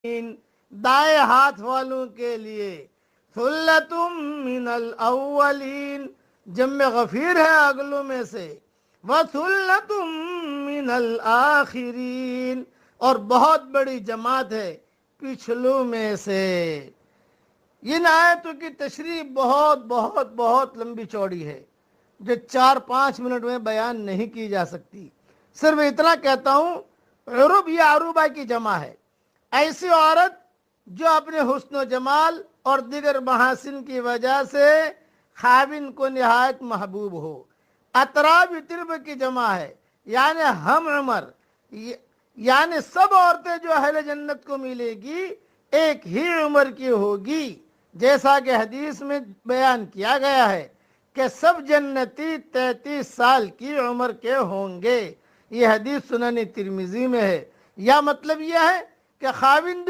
دائیں ہاتھ والوں کے لیے ثلتم من الاولین، جمع غفیر ہے اگلوں میں سے، وثلتم من الآخرین، اور بہت بڑی جماعت ہے پچھلوں میں سے۔ ان آیتوں کی تشریح بہت بہت بہت لمبی چوڑی ہے جو 4-5 منٹ میں بیان نہیں کی جا سکتی۔ صرف اتنا کہتا ہوں، عروب یا عروبہ کی جمع ہے، ایسی عورت جو اپنے حسن و جمال اور دیگر محاسن کی وجہ سے خاوند کو نہایت محبوب ہو۔ اطراب ترب کی جمع ہے، یعنی ہم عمر، یعنی سب عورتیں جو اہل جنت کو ملے گی ایک ہی عمر کی ہوگی، جیسا کہ حدیث میں بیان کیا گیا ہے کہ سب جنتی 33 سال کی عمر کے ہوں گے۔ یہ حدیث سنن ترمذی میں ہے۔ یا مطلب یہ ہے کہ خاوند